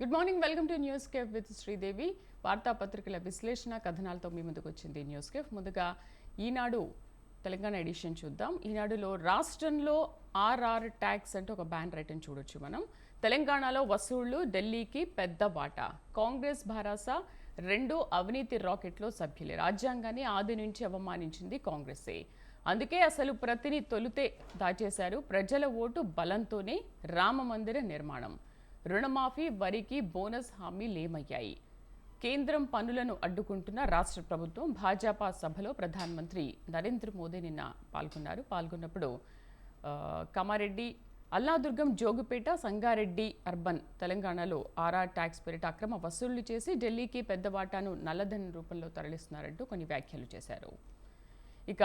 Good morning, welcome to news cafe with Sridevi. వార్తాపత్రికల విశ్లేషణ కథనాలతో మీ ముందుకు వచ్చింది న్యూస్ కేఫ్. ముందుగా ఈనాడు తెలంగాణ ఎడిషన్ చూద్దాం. ఈనాడులో రాష్ట్రంలో ఆర్ఆర్ ట్యాక్స్ అంటే ఒక బ్యానర్ ఐటెం చూడొచ్చు మనం. తెలంగాణలో వసూళ్లు, ఢిల్లీకి పెద్ద వాటా. కాంగ్రెస్ భరాసా, రెండు అవినీతి రాకెట్లో సభ్యులే. రాజ్యాంగాన్ని ఆది నుంచి అవమానించింది కాంగ్రెసే. అందుకే అసలు ప్రతిని తొలుతే దాచేశారు. ప్రజల ఓటు బలంతోనే రామ మందిర నిర్మాణం. రుణమాఫీ, వరికి బోనస్ హామీలేమయ్యాయి? కేంద్రం పనులను అడ్డుకుంటున్న రాష్ట్ర ప్రభుత్వం. భాజపా సభలో ప్రధానమంత్రి నరేంద్ర మోదీ నిన్న పాల్గొన్నప్పుడు కామారెడ్డి, అల్లాదుర్గం, జోగుపేట, సంగారెడ్డి అర్బన్ తెలంగాణలో ఆర్ఆర్ ట్యాక్స్ పేరిట అక్రమ వసూళ్లు చేసి ఢిల్లీకి పెద్ద వాటాను నల్లధనం రూపంలో తరలిస్తున్నారంటూ కొన్ని వ్యాఖ్యలు చేశారు. ఇక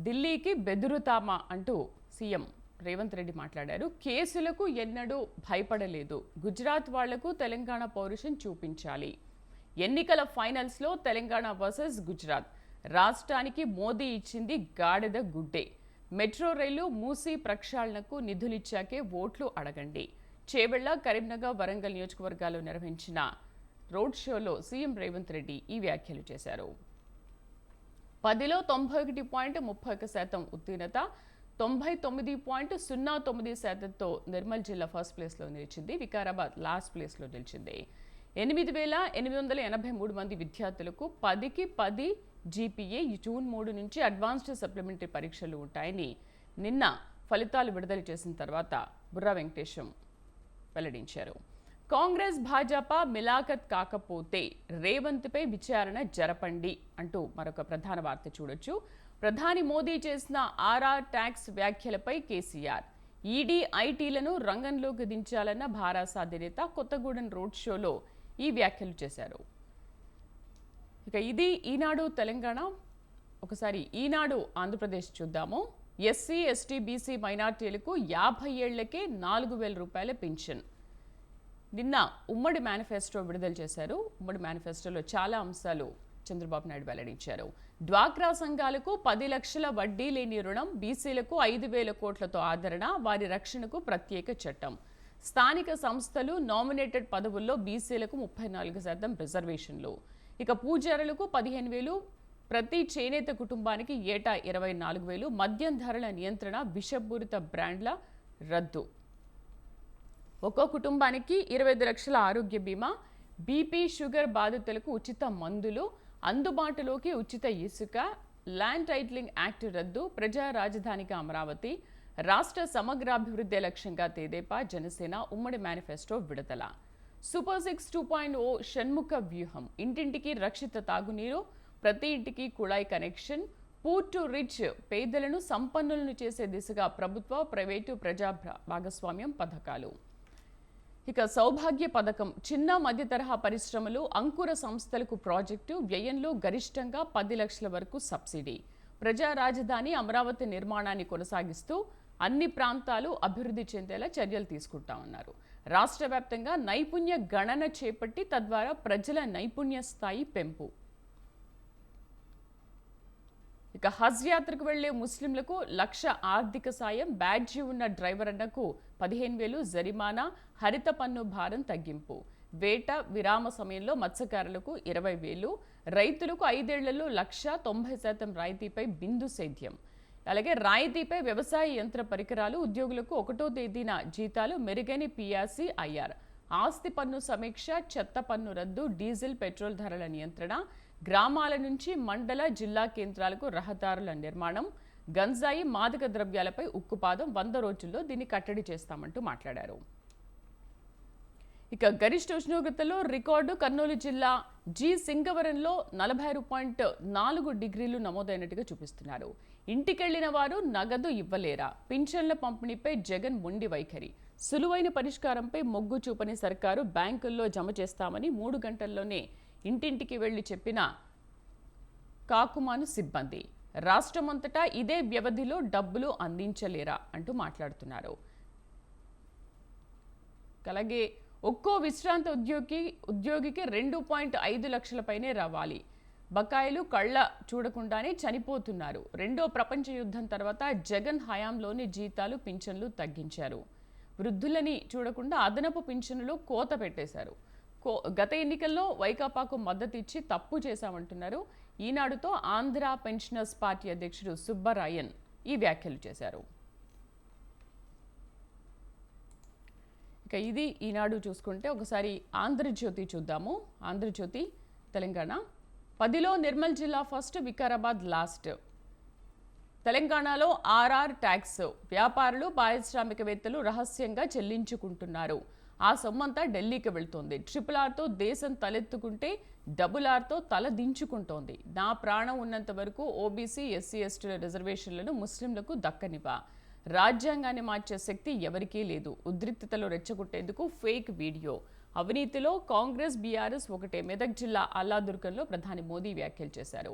ఢిల్లీకి బెదురుతామా అంటూ సీఎం రేవంత్ రెడ్డి మాట్లాడారు. కేసులకు ఎన్నడూ భయపడలేదు. గుజరాత్ వాళ్లకు తెలంగాణ పౌరుషం చూపించాలి. ఎన్నికల ఫైనల్స్లో తెలంగాణ వర్సెస్ గుజరాత్. రాష్ట్రానికి మోదీ ఇచ్చింది గాడిద గుడ్డే. మెట్రో రైలు, మూసీ ప్రక్షాళనకు నిధులిచ్చాకే ఓట్లు అడగండి. చేవెళ్ల, కరీంనగర్, వరంగల్ నియోజకవర్గాల్లో నిర్వహించిన రోడ్ షోలో సీఎం రేవంత్ రెడ్డి ఈ వ్యాఖ్యలు చేశారు. 10లో 91.31% ఉత్తీర్ణత, 99.09%తో నిర్మల్ జిల్లా ఫస్ట్ ప్లేస్లో నిలిచింది. వికారాబాద్ లాస్ట్ ప్లేస్లో నిలిచింది. 8,883 మంది విద్యార్థులకు 10కి 10 జీపీఏ. జూన్ 3 నుంచి అడ్వాన్స్డ్ సప్లిమెంటరీ పరీక్షలు ఉంటాయని నిన్న ఫలితాలు విడుదల చేసిన తర్వాత బుర్రా వెంకటేశం వెల్లడించారు. కాంగ్రెస్ భాజపా మిలాఖత్ కాకపోతే రేవంత్పై విచారణ జరపండి అంటూ మరొక ప్రధాన వార్త చూడొచ్చు. ప్రధాని మోదీ చేసిన ఆర్ఆర్ ట్యాక్స్ వ్యాఖ్యలపై కేసీఆర్, ఈడీ, ఐటీలను రంగంలోకి దించాలన్న భారాస అధినేత కొత్తగూడెం రోడ్ షోలో ఈ వ్యాఖ్యలు చేశారు. ఇక ఇది ఈనాడు తెలంగాణ. ఒకసారి ఈనాడు ఆంధ్రప్రదేశ్ చూద్దాము. ఎస్సీ, ఎస్టీ, బీసీ మైనార్టీలకు 50 ఏళ్లకే 4,000 రూపాయల పెన్షన్. నిన్న ఉమ్మడి మేనిఫెస్టో విడుదల చేశారు. ఉమ్మడి మేనిఫెస్టోలో చాలా అంశాలు చంద్రబాబు నాయుడు వెల్లడించారు. డ్వాక్రా సంఘాలకు 10 లక్షల వడ్డీ లేని రుణం, బీసీలకు 5,000 కోట్లతో ఆదరణ, వారి రక్షణకు ప్రత్యేక చట్టం. స్థానిక సంస్థలు, నామినేటెడ్ పదవుల్లో బీసీలకు 34% రిజర్వేషన్లు. ఇక పూజారులకు 15,000, ప్రతి చేనేత కుటుంబానికి ఏటా 24,000. మద్యం ధరల నియంత్రణ, విషపూరిత బ్రాండ్ల రద్దు. ఒక్కో కుటుంబానికి 25 లక్షల ఆరోగ్య బీమా, బీపీ, షుగర్ బాధితులకు ఉచిత మందులు, అందుబాటులోకి ఉచిత ఇసుక, ల్యాండ్ టైటిలింగ్ యాక్ట్ రద్దు, ప్రజా రాజధానిగా అమరావతి, రాష్ట్ర సమగ్రాభివృద్ధి లక్ష్యంగా తెదేపా, జనసేన ఉమ్మడి మేనిఫెస్టో విడుదల. సూపర్ 6 2.0 షణ్ముఖ వ్యూహం. ఇంటింటికి రక్షిత తాగునీరు, ప్రతి ఇంటికి కుళాయి కనెక్షన్, పూర్ టు రిచ్, పేదలను సంపన్నులను చేసే దిశగా ప్రభుత్వ, ప్రైవేటు, ప్రజా భాగస్వామ్యం పథకాలు. ఇక సౌభాగ్య పథకం, చిన్న మధ్య తరహా పరిశ్రమలు, అంకుర సంస్థలకు ప్రాజెక్టు, వ్యయంలో గరిష్టంగా 10 లక్షల వరకు సబ్సిడీ. ప్రజా రాజధాని అమరావతి నిర్మాణాన్ని కొనసాగిస్తూ అన్ని ప్రాంతాలు అభివృద్ధి చెందేలా చర్యలు తీసుకుంటామన్నారు. రాష్ట్ర వ్యాప్తంగా నైపుణ్య గణన చేపట్టి తద్వారా ప్రజల నైపుణ్య స్థాయి పెంపు. ఇక హజ్ యాత్రకు వెళ్లే ముస్లింలకు 1,00,000 ఆర్థిక సాయం, బ్యాడ్జీ ఉన్న డ్రైవర్ అన్నకు 15,000 జరిమానా, హరిత పన్ను భారం తగ్గింపు. వేట విరామ సమయంలో మత్స్యకారులకు 20,000, రైతులకు 5 ఏళ్లలో 1,90% రాయితీపై బిందు సేద్యం. అలాగే రాయితీపై వ్యవసాయ యంత్ర పరికరాలు, ఉద్యోగులకు 1వ తేదీన జీతాలు, మెరుగైన పిఆర్సీ, ఐఆర్. ఆస్తి పన్ను సమీక్ష, చెత్త పన్ను రద్దు, డీజిల్, పెట్రోల్ ధరల నియంత్రణ, గ్రామాల నుంచి మండల, జిల్లా కేంద్రాలకు రహదారుల నిర్మాణం, గంజాయి, మాదక ద్రవ్యాలపై ఉక్కుపాదం, 100 రోజుల్లో దీన్ని కట్టడి చేస్తామంటూ మాట్లాడారు. ఇక గరిష్ట ఉష్ణోగ్రతలో రికార్డు. కర్నూలు జిల్లా సింగవరంలో 46.4 డిగ్రీలు నమోదైనట్టుగా చూపిస్తున్నారు. ఇంటికెళ్లిన వారు నగదు ఇవ్వలేరా? పింఛన్ల పంపిణీపై జగన్ మొండి వైఖరి. సులువైన పరిష్కారంపై మొగ్గు చూపని సర్కారు, బ్యాంకుల్లో జమ చేస్తామని 3 గంటల్లోనే ఇంటింటికి వెళ్లి చెప్పిన కాకుమాను సిబ్బంది. రాష్ట్రమంతటా ఇదే వ్యవధిలో డబ్బులు అందించలేరా అంటూ మాట్లాడుతున్నారు. అలాగే ఒక్కో విశ్రాంత ఉద్యోగికి 2.5 లక్షల పైనే రావాలి. బకాయిలు కళ్ళ చూడకుండానే చనిపోతున్నారు. రెండో ప్రపంచ యుద్ధం తర్వాత జగన్ హయాంలోని జీతాలు, పింఛన్లు తగ్గించారు. వృద్ధులని చూడకుండా అదనపు పింఛన్లు కోత పెట్టేశారు. గత ఎన్నికల్లో వైకాపాకు మద్దతు ఇచ్చి తప్పు చేశామంటున్నారు. ఈనాడుతో ఆంధ్ర పెన్షనర్స్ పార్టీ అధ్యక్షుడు సుబ్బరాయన్ ఈ వ్యాఖ్యలు చేశారు. ఇక ఇది ఈనాడు చూసుకుంటే ఒకసారి ఆంధ్రజ్యోతి చూద్దాము. ఆంధ్రజ్యోతి తెలంగాణ 10లో నిర్మల్ జిల్లా ఫస్ట్, వికారాబాద్ లాస్ట్. తెలంగాణలో ఆర్ఆర్ ట్యాక్స్ వ్యాపారులు పారిశ్రామికవేత్తలు రహస్యంగా చెల్లించుకుంటున్నారు. ఆ సొమ్మంతా ఢిల్లీకి వెళ్తోంది. RRRతో దేశం తలెత్తుకుంటే RRRతో తల దించుకుంటోంది. నా ప్రాణం ఉన్నంత వరకు ఓబీసీ ఎస్సీ ఎస్టీల రిజర్వేషన్లను ముస్లింలకు దక్కనివ్వ. రాజ్యాంగాన్ని మార్చే శక్తి ఎవరికీ లేదు. ఉద్రిక్తతలు రెచ్చగొట్టేందుకు ఫేక్ వీడియో. అవినీతిలో కాంగ్రెస్ బీఆర్ఎస్ ఒకటే. మెదక్ జిల్లా అల్లాదుర్గంలో ప్రధాని మోదీ వ్యాఖ్యలు చేశారు.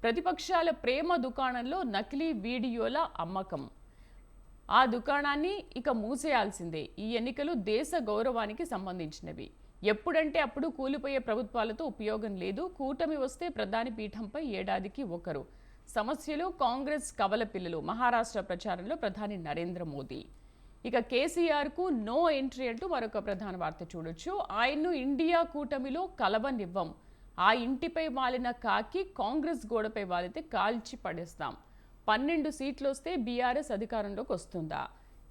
ప్రతిపక్షాల ప్రేమ దుకాణంలో నకిలీ వీడియోల అమ్మకం. ఆ దుకాణాన్ని ఇక మూసేయాల్సిందే. ఈ ఎన్నికలు దేశ గౌరవానికి సంబంధించినవి. ఎప్పుడంటే అప్పుడు కూలిపోయే ప్రభుత్వాలతో ఉపయోగం లేదు. కూటమి వస్తే ప్రధాని పీఠంపై ఏడాదికి ఒకరు. సమస్యలు కాంగ్రెస్ కవల పిల్లలు. మహారాష్ట్ర ప్రచారంలో ప్రధాని నరేంద్ర మోదీ. ఇక కేసీఆర్కు నో ఎంట్రీ అంటూ మరొక ప్రధాన వార్త చూడొచ్చు. ఆయన్ను ఇండియా కూటమిలో కలవనివ్వం. ఆ ఇంటిపై వాలిన కాకి కాంగ్రెస్ గోడపై వాలితే కాల్చి పడేస్తాం. 12 సీట్లు వస్తే బీఆర్ఎస్ అధికారంలోకి వస్తుందా?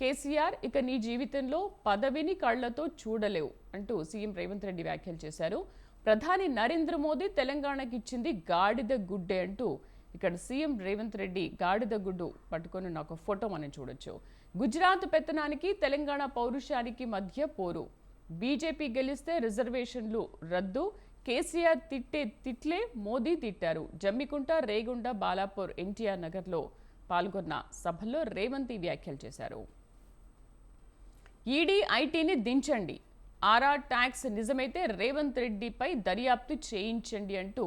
కేసీఆర్ ఇక నీ జీవితంలో పదవిని కళ్లతో చూడలేవు అంటూ సీఎం రేవంత్ రెడ్డి వ్యాఖ్యలు చేశారు. ప్రధాని నరేంద్ర మోదీ తెలంగాణకి ఇచ్చింది గాడిద గుడ్డే అంటూ ఇక్కడ సీఎం రేవంత్ రెడ్డి గాడిద గుడ్డు పట్టుకొని ఒక ఫోటో మనం చూడొచ్చు. గుజరాత్ పెత్తనానికి తెలంగాణ పౌరుషానికి మధ్య పోరు. బీజేపీ గెలిస్తే రిజర్వేషన్లు రద్దు. కేసీఆర్ తిట్లే మోదీ తిట్టారు. జమ్మికుంట, రేగుండ, బాలాపూర్, ఎన్టీఆర్ నగర్లో పాల్గొన్న సభల్లో రేవంత్ ఈ వ్యాఖ్యలు చేశారు. ఈడీ ఐటీని దించండి. ఆర్ఆర్ ట్యాక్స్ నిజమైతే రేవంత్ రెడ్డిపై దర్యాప్తు చేయించండి అంటూ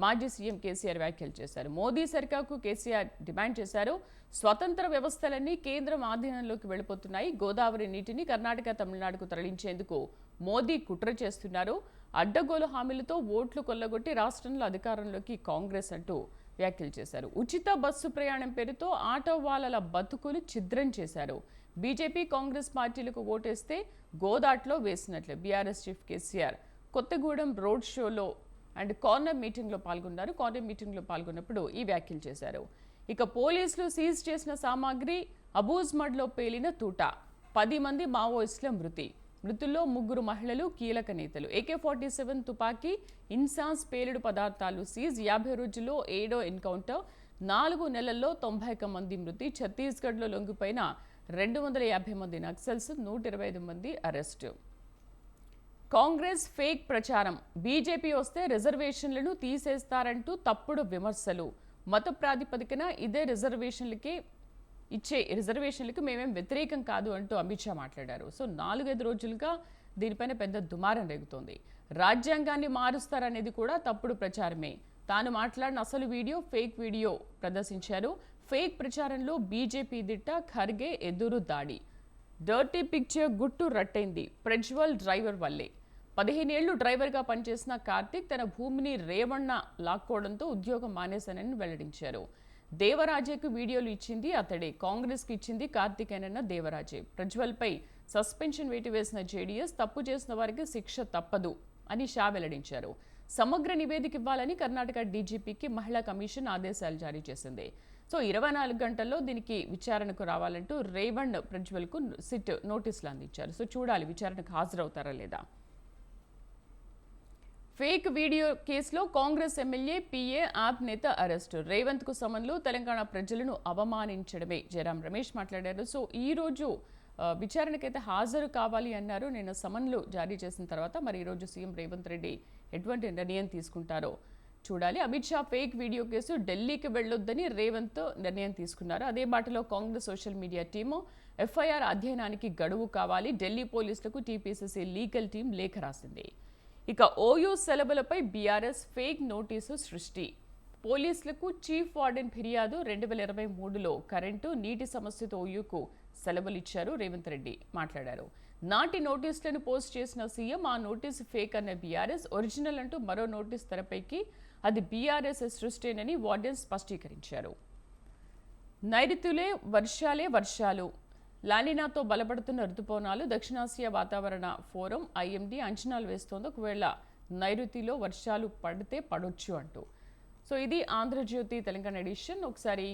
మాజీ సీఎం కేసీఆర్ వ్యాఖ్యలు చేశారు. మోదీ సర్కార్కు కేసీఆర్ డిమాండ్ చేశారు. స్వతంత్ర వ్యవస్థలన్నీ కేంద్రం ఆధీనంలోకి వెళ్ళిపోతున్నాయి. గోదావరి నీటిని కర్ణాటక, తమిళనాడుకు తరలించేందుకు మోదీ కుట్ర చేస్తున్నారు. అడ్డగోలు హామీలతో ఓట్లు కొల్లగొట్టి రాష్ట్రంలో అధికారంలోకి కాంగ్రెస్ అంటూ వ్యాఖ్యలు చేశారు. ఉచిత బస్సు ప్రయాణం పేరుతో ఆటో వాళ్ళ బతుకులు ఛిద్రం చేశారు. బీజేపీ కాంగ్రెస్ పార్టీలకు ఓటేస్తే గోదాట్లో వేసినట్లే. BRS chief KCR Kothagudem road షోలో అండ్ కార్నర్ మీటింగ్లో పాల్గొన్నారు. కార్నర్ మీటింగ్లో పాల్గొన్నప్పుడు ఈ వ్యాఖ్యలు చేశారు. ఇక పోలీసులు సీజ్ చేసిన సామాగ్రి అబూజ్మడ్లో పేలిన తూట. 10 మంది మావోయిస్టుల మృతి. మృతుల్లో 3 మహిళలు, కీలక నేతలు. AK-47 తుపాకీ, ఇన్సాస్ పేలుడు పదార్థాలు సీజ్. 50 రోజుల్లో 7వ ఎన్కౌంటర్. 4 నెలల్లో 91 మంది మృతి. ఛత్తీస్గఢ్లో లొంగిపోయిన 250 మంది నక్సల్స్, 125 మంది అరెస్టు. కాంగ్రెస్ ఫేక్ ప్రచారం. బీజేపీ వస్తే రిజర్వేషన్లను తీసేస్తారంటూ తప్పుడు విమర్శలు. మత ప్రాతిపదికన ఇదే రిజర్వేషన్లకు మేమేం వ్యతిరేకం కాదు అంటూ అమిత్ షా మాట్లాడారు. సో 4-5 రోజులుగా దీనిపైన పెద్ద దుమారం రేగుతోంది. రాజ్యాంగాన్ని మారుస్తారనేది కూడా తప్పుడు ప్రచారమే. తాను మాట్లాడిన అసలు వీడియో ఫేక్ వీడియో ప్రదర్శించారు. ఫేక్ ప్రచారంలో బీజేపీ దిట్ట, ఖర్గే ఎదురు దాడి. డర్టీ పిక్చర్ గుట్టు రట్టయింది ప్రజ్వల్ డ్రైవర్ వల్లే. 15 ఏళ్లు డ్రైవర్గా పనిచేసిన కార్తిక్ తన భూమిని రేవణ్ణ లాక్కోవడంతో ఉద్యోగం మానేశానని వెల్లడించారు. దేవరాజేకు వీడియోలు ఇచ్చింది అతడే. కాంగ్రెస్కి ఇచ్చింది కార్తికేనన్న దేవరాజే. ప్రజ్వల్పై సస్పెన్షన్ వేటు వేసిన జేడీఎస్ తప్పు చేసిన వారికి శిక్ష తప్పదు అని షా వెల్లడించారు. సమగ్ర నివేదిక ఇవ్వాలని కర్ణాటక డీజీపీకి మహిళా కమిషన్ ఆదేశాలు జారీ చేసింది. సో 24 గంటల్లో దీనికి విచారణకు రావాలంటూ రేవణ్ ప్రజ్వల్కు సిట్ నోటీసులు అందించారు. సో చూడాలి విచారణకు హాజరవుతారా లేదా. ఫేక్ వీడియో కేసులో కాంగ్రెస్ ఎమ్మెల్యే పీఏ యాప్ నేత అరెస్టు. రేవంత్కు సమన్లు. తెలంగాణ ప్రజలను అవమానించడమే. జయరాం రమేష్ మాట్లాడారు. సో ఈరోజు విచారణకైతే హాజరు కావాలి అన్నారు. నేను సమన్లు జారీ చేసిన తర్వాత మరి ఈరోజు సీఎం రేవంత్ రెడ్డి ఎటువంటి నిర్ణయం తీసుకుంటారో చూడాలి. Amit Shah fake video case ఢిల్లీకి వెళ్లొద్దని రేవంత్ నిర్ణయం తీసుకున్నారు. అదే బాటలో Congress social media team FIR అధ్యయనానికి గడువు కావాలి. ఢిల్లీ పోలీసులకు టీపీసీసీ లీగల్ టీం లేఖ రాసింది. ఇక ఓయూ సెలవులపై బీఆర్ఎస్ ఫేక్ నోటీసు సృష్టి. పోలీసులకు చీఫ్ వార్డెన్ ఫిర్యాదు. 2023లో కరెంటు, నీటి సమస్యతో ఓయూకు సెలవులు ఇచ్చారు. రేవంత్ రెడ్డి మాట్లాడారు. నాటి నోటీసులను పోస్ట్ చేసిన సీఎం ఆ నోటీసు ఫేక్ అన్న బీఆర్ఎస్, ఒరిజినల్ అంటూ మరో నోటీసు తెరపైకి అది బీఆర్ఎస్ సృష్టేనని వార్డెన్ స్పష్టీకరించారు. నైరుతులే వర్షాలు. లానినాతో బలపడుతున్న రుతుపవనాలు దక్షిణాసియా వాతావరణ ఫోరం ఐఎండీ అంచనాలు వేస్తోంది. ఒకవేళ నైరుతిలో వర్షాలు పడితే పడొచ్చు అంటూ. సో ఇది ఆంధ్రజ్యోతి తెలంగాణ ఎడిషన్. ఒకసారి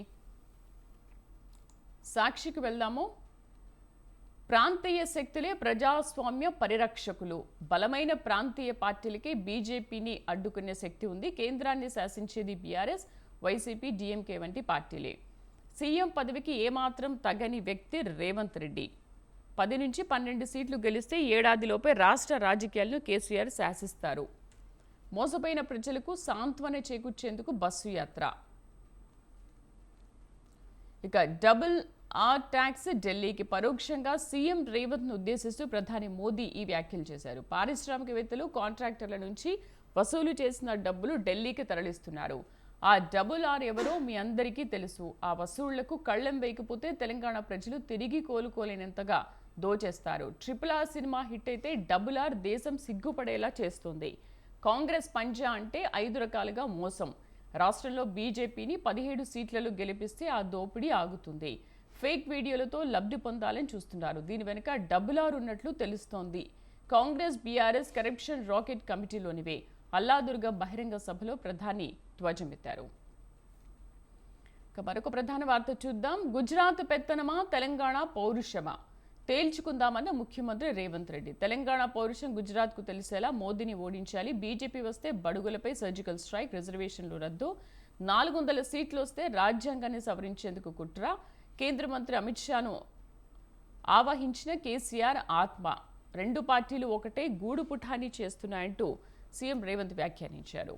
సాక్షికి వెళ్దాము. ప్రాంతీయ శక్తులే ప్రజాస్వామ్య పరిరక్షకులు. బలమైన ప్రాంతీయ పార్టీలకే బీజేపీని అడ్డుకునే శక్తి ఉంది. కేంద్రాన్ని శాసించేది బీఆర్ఎస్, వైసీపీ, డీఎంకే వంటి పార్టీలే. సీఎం పదవికి ఏమాత్రం తగని వ్యక్తి రేవంత్ రెడ్డి. 10 నుంచి 12 సీట్లు గెలిస్తే ఏడాదిలోపే రాష్ట్ర రాజకీయాలను కేసీఆర్ శాసిస్తారు. మోసపోయిన ప్రజలకు సాంత్వన చేకూర్చేందుకు బస్సు యాత్ర. ఇక డబుల్ ఆర్ ట్యాక్స్ ఢిల్లీకి పరోక్షంగా సీఎం రేవంత్ను ఉద్దేశిస్తూ ప్రధాని మోదీ ఈ వ్యాఖ్యలు చేశారు. పారిశ్రామికవేత్తలు, కాంట్రాక్టర్ల నుంచి వసూలు చేసిన డబ్బులు ఢిల్లీకి తరలిస్తున్నారు. ఆ డబుల్ ఆర్ ఎవరో మీ అందరికీ తెలుసు. ఆ వసూళ్లకు కళ్లెం వేయకపోతే తెలంగాణ ప్రజలు తిరిగి కోలుకోలేనంతగా దోచేస్తారు. RRR సినిమా హిట్ అయితే డబుల్ ఆర్ దేశం సిగ్గుపడేలా చేస్తుంది. కాంగ్రెస్ పంజా అంటే 5 రకాలుగా మోసం. రాష్ట్రంలో బీజేపీని 17 సీట్లలో గెలిపిస్తే ఆ దోపిడీ ఆగుతుంది. ఫేక్ వీడియోలతో లబ్ధి పొందాలని చూస్తున్నారు. దీని వెనుక డబుల్ ఆర్ ఉన్నట్లు తెలుస్తోంది. కాంగ్రెస్, బీఆర్ఎస్ కరప్షన్ రాకెట్ కమిటీలోనివే. అల్లాదుర్గ బహిరంగ సభలో ప్రధాని ధ్వజమెత్తారు. మరొక ప్రధాన వార్త చూద్దాం. గుజరాత్ పెత్తనమా, తెలంగాణ పౌరుషమా తేల్చుకుందామన్న ముఖ్యమంత్రి రేవంత్ రెడ్డి. తెలంగాణ పౌరుషం గుజరాత్కు తెలిసేలా మోదీని ఓడించాలి. బీజేపీ వస్తే బడుగులపై సర్జికల్ స్ట్రైక్, రిజర్వేషన్లు రద్దు, 400 సీట్లు వస్తే రాజ్యాంగాన్ని సవరించేందుకు కుట్ర. కేంద్ర మంత్రి అమిత్ షాను ఆవాహించిన కేసీఆర్ ఆత్మ. 2 పార్టీలు ఒకటే గూడు పుఠాని చేస్తున్నాయంటూ సీఎం రేవంత్ వ్యాఖ్యానించారు.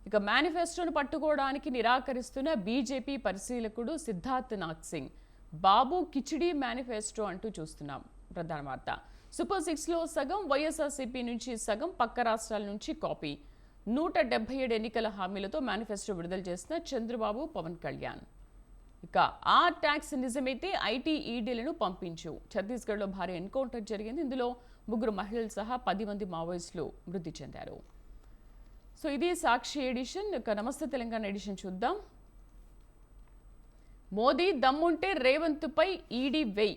ఇక మేనిఫెస్టోను పట్టుకోవడానికి నిరాకరిస్తున్న బీజేపీ పరిశీలకుడు సిద్ధార్థ్ నాథ్ సింగ్. బాబు కిచిడి మేనిఫెస్టో అంటూ చూస్తున్నాం. ప్రధాన వార్త. సూపర్ 6లో సగం, వైఎస్ఆర్సీపీ నుంచి సగం, పక్క రాష్ట్రాల నుంచి కాపీ. 177 ఎన్నికల హామీలతో మేనిఫెస్టో విడుదల చేసిన చంద్రబాబు, పవన్ కళ్యాణ్. ఇక ఆ ట్యాక్స్ నిజమైతే ఐటీ ఈడీలను పంపించు. ఛత్తీస్గఢ్లో భారీ ఎన్కౌంటర్ జరిగింది. ఇందులో 3 మహిళలు సహా 10 మంది మావోయిస్టులు మృతి చెందారు. సో ఇది సాక్షి ఎడిషన్. ఇక నమస్తే తెలంగాణ ఎడిషన్ చూద్దాం. మోదీ దమ్ముంటే రేవంత్పై ఈడీ వెయ్.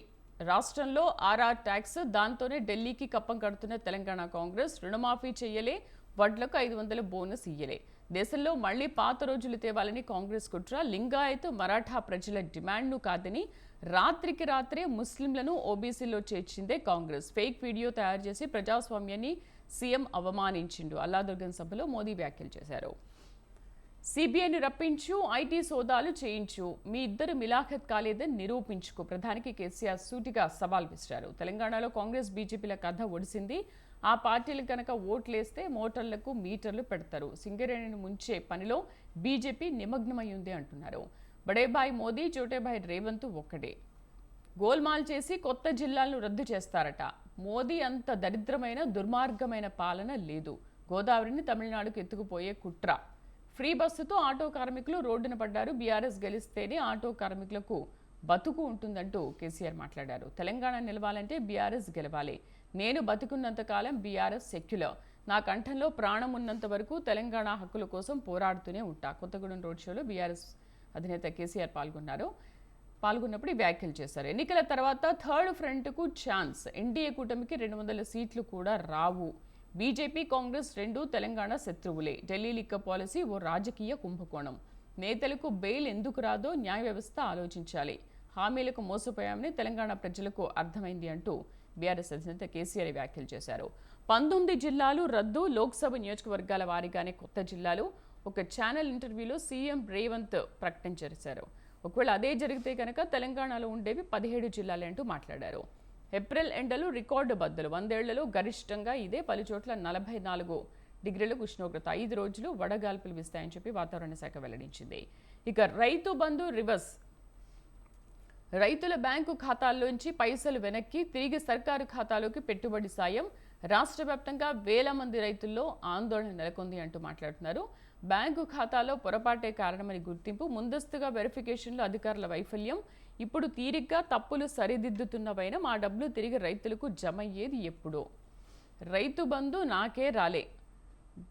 రాష్ట్రంలో ఆర్ఆర్ ట్యాక్స్, దాంతోనే ఢిల్లీకి కప్పం కడుతున్న తెలంగాణ కాంగ్రెస్. రుణమాఫీ చెయ్యలే, వడ్లకు 500 బోనస్ ఇయ్యలే. దేశంలో మళ్లీ పాత రోజులు తేవాలని కాంగ్రెస్ కుట్ర. లింగాయత్, మరాఠా ప్రజల డిమాండ్ను కాదని రాత్రికి రాత్రే ముస్లింలను ఓబీసీలో చేర్చిందే కాంగ్రెస్. ఫేక్ వీడియో తయారు చేసి ప్రజాస్వామ్యాన్ని సీఎం అవమానించిండు. అల్లాదుర్గం సభలో మోదీ వ్యాఖ్యలు చేశారు. సిబిఐని రప్పించు, ఐటీ సోదాలు చేయించు, మీ ఇద్దరు మిలాఖత్ కాలేదని నిరూపించుకో. ప్రధానికి కేసీఆర్ సూటిగా సవాల్ విసిరారు. తెలంగాణలో కాంగ్రెస్, బీజేపీల కథ ఒడిసింది. ఆ పార్టీలు కనుక ఓట్లేస్తే మోటార్లకు మీటర్లు పెడతారు. సింగరేణిని ముంచే పనిలో బీజేపీ నిమగ్నమయ్యింది అంటున్నారు. బడేభాయ్ మోదీ, చోటేభాయ్ రేవంత్ ఒక్కడే. గోల్మాల్ చేసి కొత్త జిల్లాలను రద్దు చేస్తారట. మోదీ అంత దరిద్రమైన దుర్మార్గమైన పాలన లేదు. గోదావరిని తమిళనాడుకు ఎత్తుకుపోయే కుట్ర. ఫ్రీ బస్సుతో ఆటో కార్మికులు రోడ్డున పడ్డారు. బీఆర్ఎస్ గెలిస్తేనే ఆటో కార్మికులకు బతుకు ఉంటుందంటూ కేసీఆర్ మాట్లాడారు. తెలంగాణ నిలవాలంటే బీఆర్ఎస్ గెలవాలి. నేను బతుకున్నంతకాలం బీఆర్ఎస్ సెక్యులర్. నా కంఠంలో ప్రాణం ఉన్నంత వరకు తెలంగాణ హక్కుల కోసం పోరాడుతూనే ఉంటా. కొత్తగూడెం రోడ్ షోలో బీఆర్ఎస్ అధినేత కేసీఆర్ పాల్గొన్నప్పుడు ఈ వ్యాఖ్యలు చేశారు. ఎన్నికల తర్వాత థర్డ్ ఫ్రంట్కు ఛాన్స్. ఎన్డీఏ కూటమికి 200 సీట్లు కూడా రావు. బీజేపీ, కాంగ్రెస్ 2 తెలంగాణ శత్రువులే. ఢిల్లీ లిక్కర్ పాలసీ ఓ రాజకీయ కుంభకోణం. నేతలకు బెయిల్ ఎందుకు రాదో న్యాయ వ్యవస్థ ఆలోచించాలి. హామీలకు మోసపోయామని తెలంగాణ ప్రజలకు అర్థమైంది అంటూ బీఆర్ఎస్ అధినేత కేసీఆర్ వ్యాఖ్యలు చేశారు. 19 జిల్లాలు రద్దు, లోక్సభ నియోజకవర్గాల వారీగానే కొత్త జిల్లాలు. ఒక ఛానల్ ఇంటర్వ్యూలో సీఎం రేవంత్ ప్రకటన చేశారు. ఒకవేళ అదే జరిగితే కనుక తెలంగాణలో ఉండేవి 17 జిల్లాలే అంటూ మాట్లాడారు. ఏప్రిల్ ఎండలు రికార్డు బద్దలు. 100 ఏళ్లలో గరిష్టంగా ఇదే. పలుచోట్ల 44 డిగ్రీలకు ఉష్ణోగ్రత. 5 రోజులు వడగాల్పులు వీస్తాయని చెప్పి వాతావరణ శాఖ వెల్లడించింది. ఇక రైతు బంధు రివర్స్. రైతుల బ్యాంకు ఖాతాల్లోంచి పైసలు వెనక్కి, తిరిగి సర్కారు ఖాతాలోకి పెట్టుబడి సాయం. రాష్ట్ర వ్యాప్తంగా వేల మంది రైతుల్లో ఆందోళన నెలకొంది అంటూ మాట్లాడుతున్నారు. బ్యాంకు ఖాతాలో పొరపాటే కారణమని గుర్తింపు, ముందస్తుగా వెరిఫికేషన్లో అధికారుల వైఫల్యం. ఇప్పుడు తీరిగ్గా తప్పులు సరిదిద్దుతున్నవైనా మా డబ్బులు తిరిగి రైతులకు జమ అయ్యేది ఎప్పుడో. రైతు బంధు నాకే రాలే,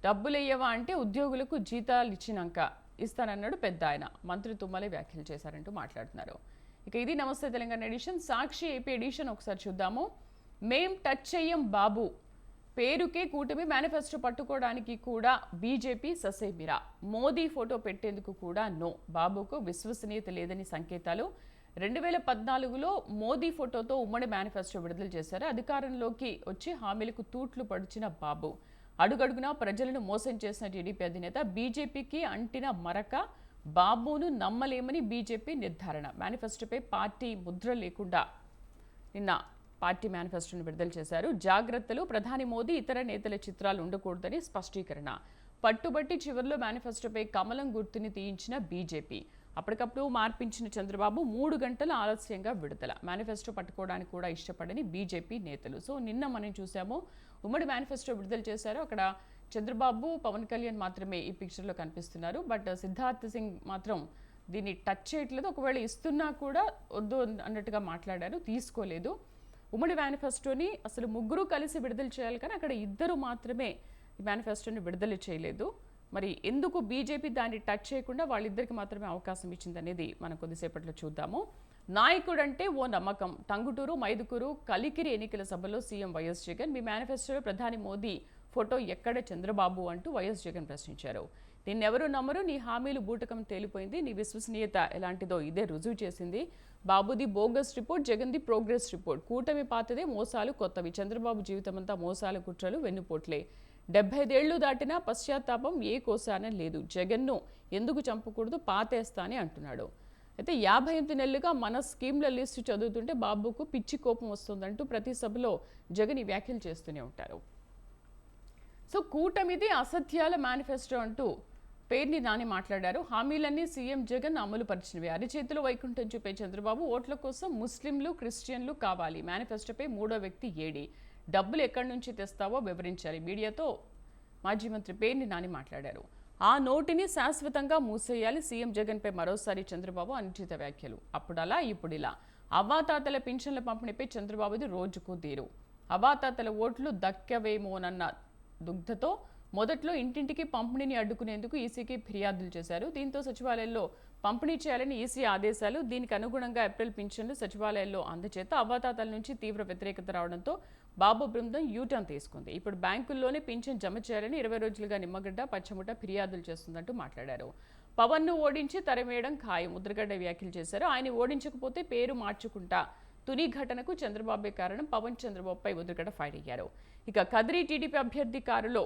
డబ్బులయ్యవా అంటే ఉద్యోగులకు జీతాలు ఇచ్చినాక ఇస్తానన్నాడు పెద్ద ఆయన. మంత్రి తుమ్మలే వ్యాఖ్యలు చేశారంటూ మాట్లాడుతున్నారు. ఇక ఇది నమస్తే తెలంగాణ ఎడిషన్. సాక్షి ఏపీ ఎడిషన్ ఒకసారి చూద్దాము. మేం టచ్ చెయ్యం బాబు, పేరుకే కూటమి, మేనిఫెస్టో పట్టుకోవడానికి కూడా బీజేపీ ససేమిరా, మోదీ ఫోటో పెట్టేందుకు కూడా నో, బాబుకు విశ్వసనీయత లేదని సంకేతాలు. 2014లో మోదీ ఫోటోతో ఉమ్మడి మేనిఫెస్టో విడుదల చేశారు. అధికారంలోకి వచ్చి హామీలకు తూట్లు పడిచిన బాబు అడుగడుగునా ప్రజలను మోసం చేసిన టీడీపీ అధినేత. బీజేపీకి అంటిన మరక, బాబును నమ్మలేమని బీజేపీ నిర్ధారణ. మేనిఫెస్టోపై పార్టీ ముద్ర లేకుండా నిన్న పార్టీ మేనిఫెస్టోను విడుదల చేశారు. జాగ్రత్తలు, ప్రధాని మోదీ ఇతర నేతల చిత్రాలు ఉండకూడదని స్పష్టీకరణ. పట్టుబట్టి చివరిలో మేనిఫెస్టోపై కమలం గుర్తుని తీయించిన బీజేపీ. అప్పటికప్పుడు మార్పించిన చంద్రబాబు 3 గంటల ఆలస్యంగా విడుదల. మేనిఫెస్టో పట్టుకోవడానికి కూడా ఇష్టపడని బీజేపీ నేతలు. సో నిన్న మనం చూసాము, ఉమ్మడి మేనిఫెస్టో విడుదల చేశారు. అక్కడ చంద్రబాబు, పవన్ కళ్యాణ్ మాత్రమే ఈ పిక్చర్లో కనిపిస్తున్నారు. బట్ సిద్ధార్థ్ సింగ్ మాత్రం దీన్ని టచ్ చేయట్లేదు. ఒకవేళ ఇస్తున్నా కూడా వద్దు అన్నట్టుగా మాట్లాడారు, తీసుకోలేదు. ఉమ్మడి మేనిఫెస్టోని అసలు ముగ్గురు కలిసి విడుదల చేయాలి, కానీ అక్కడ ఇద్దరు మాత్రమే ఈ మేనిఫెస్టోని విడుదల చేయలేదు. మరి ఎందుకు బీజేపీ దాన్ని టచ్ చేయకుండా వాళ్ళిద్దరికి మాత్రమే అవకాశం ఇచ్చిందనేది మనం కొద్దిసేపట్లో చూద్దాము. నాయకుడంటే ఓ నమ్మకం, టంగుటూరు, మైదుకూరు, కలికిరి ఎన్నికల సభలో సీఎం వైఎస్ జగన్. మీ మేనిఫెస్టోలో ప్రధాని మోదీ ఫోటో ఎక్కడ చంద్రబాబు అంటూ వైఎస్ జగన్ ప్రశ్నించారు. నిన్నెవరూ నమ్మరు, నీ హామీలు బూటకం తేలిపోయింది, నీ విశ్వసనీయత ఎలాంటిదో ఇదే రుజువు చేసింది. బాబుది బోగస్ రిపోర్ట్, జగన్ది ప్రోగ్రెస్ రిపోర్ట్. కూటమి పాతదే, మోసాలు కొత్తవి. చంద్రబాబు జీవితమంతా మోసాల కుట్రలు, వెన్నుపోట్లే. 75 ఏళ్లు దాటినా పశ్చాత్తాపం ఏ కోసాన లేదు. జగన్ను ఎందుకు చంపకూడదు, పాతేస్తానే అంటున్నాడు. అయితే 58 నెలలుగా మన స్కీమ్ల లిస్టు చదువుతుంటే బాబుకు పిచ్చి కోపం వస్తుందంటూ ప్రతి సభలో జగన్ ఈ వ్యాఖ్యలు చేస్తూనే ఉంటారు. సో కూటమిది అసత్యాల మేనిఫెస్టో అంటూ పేర్ని నాని మాట్లాడారు. హామీలన్నీ సీఎం జగన్ అమలు పరిచినవి. అరిచేతిలో వైకుంఠం చూపే చంద్రబాబు ఓట్ల కోసం ముస్లింలు, క్రిస్టియన్లు కావాలి. మేనిఫెస్టోపై మూడో వ్యక్తి ఏడి, డబ్బులు ఎక్కడి నుంచి తెస్తావో వివరించాలి. మీడియాతో మాజీ మంత్రి పేర్ని నాని మాట్లాడారు. ఆ నోటిని శాశ్వతంగా మూసేయాలి. సీఎం జగన్పై మరోసారి చంద్రబాబు అనుచిత వ్యాఖ్యలు. అప్పుడలా ఇప్పుడిలా. అవ్వాతాతల పింఛన్ల పంపిణీపై చంద్రబాబుది రోజుకు తీరు. అవ్వాతాతల ఓట్లు దక్కవేమోనన్న దుగ్ధతో మొదట్లో ఇంటింటికి పంపిణీని అడ్డుకునేందుకు ఈసీకి ఫిర్యాదులు చేశారు. దీంతో సచివాలయంలో పంపిణీ చేయాలని ఈసీ ఆదేశాలు. దీనికి అనుగుణంగా ఏప్రిల్ పింఛన్లు సచివాలయాల్లో అందచేత అవ్వాతాతల నుంచి తీవ్ర వ్యతిరేకత రావడంతో బాబు బృందం యూటర్న్ తీసుకుంది. ఇప్పుడు బ్యాంకుల్లోనే పింఛన్ జమ చేయాలని 20 రోజులుగా నిమ్మగడ్డ, పచ్చముట ఫిర్యాదులు చేస్తుందంటూ మాట్లాడారు. పవన్ను ఓడించి తరిమేయడం ఖాయం, ముద్రగడ్డ వ్యాఖ్యలు చేశారు. ఆయన ఓడించకపోతే పేరు మార్చుకుంటా. తుని ఘటనకు చంద్రబాబే కారణం. పవన్ చంద్రబాబుపై ముద్రగడ్డ ఫైర్ అయ్యారు. ఇక కదిరి టీడీపీ అభ్యర్థి కారులో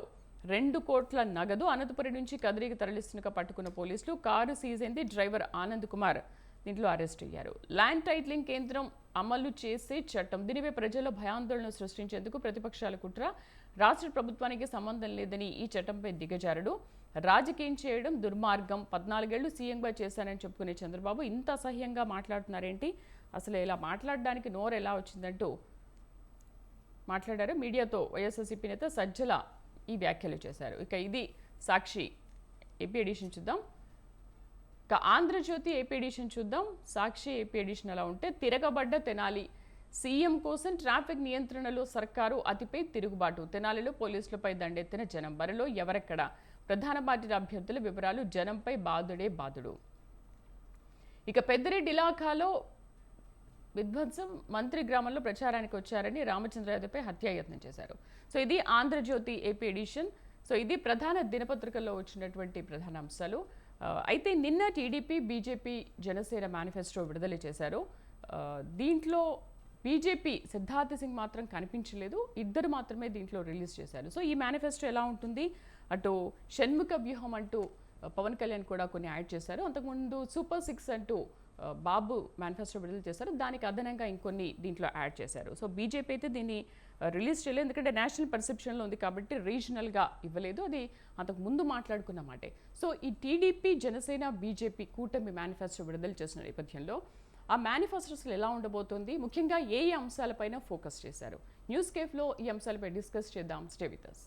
2 కోట్ల నగదు అనంతపురం నుంచి కదిరికి తరలిస్తున్నగా పట్టుకున్న పోలీసులు. కారు సీజ్ అయింది. డ్రైవర్ ఆనంద్ కుమార్ దీంట్లో అరెస్ట్ అయ్యారు. ల్యాండ్ టైటిలింగ్ కేంద్రం అమలు చేసే చట్టం, దీనిపై ప్రజల్లో భయాందోళన సృష్టించేందుకు ప్రతిపక్షాల కుట్ర. రాష్ట్ర ప్రభుత్వానికి సంబంధం లేదని ఈ చట్టంపై దిగజారుడు. రాజకీయం చేయడం దుర్మార్గం. 14 ఏళ్లు సీఎంగా చేశానని చెప్పుకునే చంద్రబాబు ఇంత అసహ్యంగా మాట్లాడుతున్నారేంటి, అసలు ఇలా మాట్లాడడానికి నోరు ఎలా వచ్చిందంటూ మాట్లాడారు. మీడియాతో వైఎస్ఆర్సీపీ నేత సజ్జల ఈ వ్యాఖ్యలు చేశారు. ఇక ఇది సాక్షి ఏపీ ఎడిషన్ చూద్దాం. ఇక ఆంధ్రజ్యోతి ఏపీ ఎడిషన్ చూద్దాం. సాక్షి ఏపీ ఎడిషన్ ఎలా ఉంటే, తిరగబడ్డ తెనాలి, సీఎం కోసం ట్రాఫిక్ నియంత్రణలో సర్కారు అతిపై తిరుగుబాటు. తెనాలిలో పోలీసులపై దండెత్తిన జనం. బరిలో ఎవరెక్కడ, ప్రధాన పార్టీల అభ్యర్థుల వివరాలు. జనంపై బాదుడే బాదుడు. ఇక పెద్దిరెడ్డి ఇలాఖాలో విధ్వంసం, మంత్రి గ్రామంలో ప్రచారానికి వచ్చారని రామచంద్రయాదవ్పై హత్యాయత్నం చేశారు. సో ఇది ఆంధ్రజ్యోతి ఏపీ ఎడిషన్. సో ఇది ప్రధాన దినపత్రికల్లో వచ్చినటువంటి ప్రధాన అంశాలు. అయితే నిన్న టీడీపీ, బీజేపీ, జనసేన మేనిఫెస్టో విడుదల చేశారు. దీంట్లో బీజేపీ సిద్ధార్థ్ సింగ్ మాత్రం కనిపించలేదు, ఇద్దరు మాత్రమే దీంట్లో రిలీజ్ చేశారు. సో ఈ మేనిఫెస్టో ఎలా ఉంటుంది, అటు షణ్ముఖ వ్యూహం అంటూ పవన్ కళ్యాణ్ కూడా కొన్ని యాడ్ చేశారు. అంతకుముందు సూపర్ 6 అంటూ బాబు మేనిఫెస్టో విడుదల చేశారు. దానికి అదనంగా ఇంకొన్ని దీంట్లో యాడ్ చేశారు. సో బీజేపీ అయితే దీన్ని రిలీజ్ చేయలేదు, ఎందుకంటే నేషనల్ పర్సెప్షన్లో ఉంది కాబట్టి రీజనల్గా ఇవ్వలేదు. అది అంతకు ముందు మాట్లాడుకున్న మాటే. సో ఈ టీడీపీ, జనసేన, బీజేపీ కూటమి మేనిఫెస్టో విడుదల చేసిన నేపథ్యంలో ఆ మేనిఫెస్టోస్లో ఎలా ఉండబోతోంది, ముఖ్యంగా ఏ అంశాలపైన ఫోకస్ చేశారు, న్యూస్ కేఫ్లో ఈ అంశాలపై డిస్కస్ చేద్దాం. Stay with us.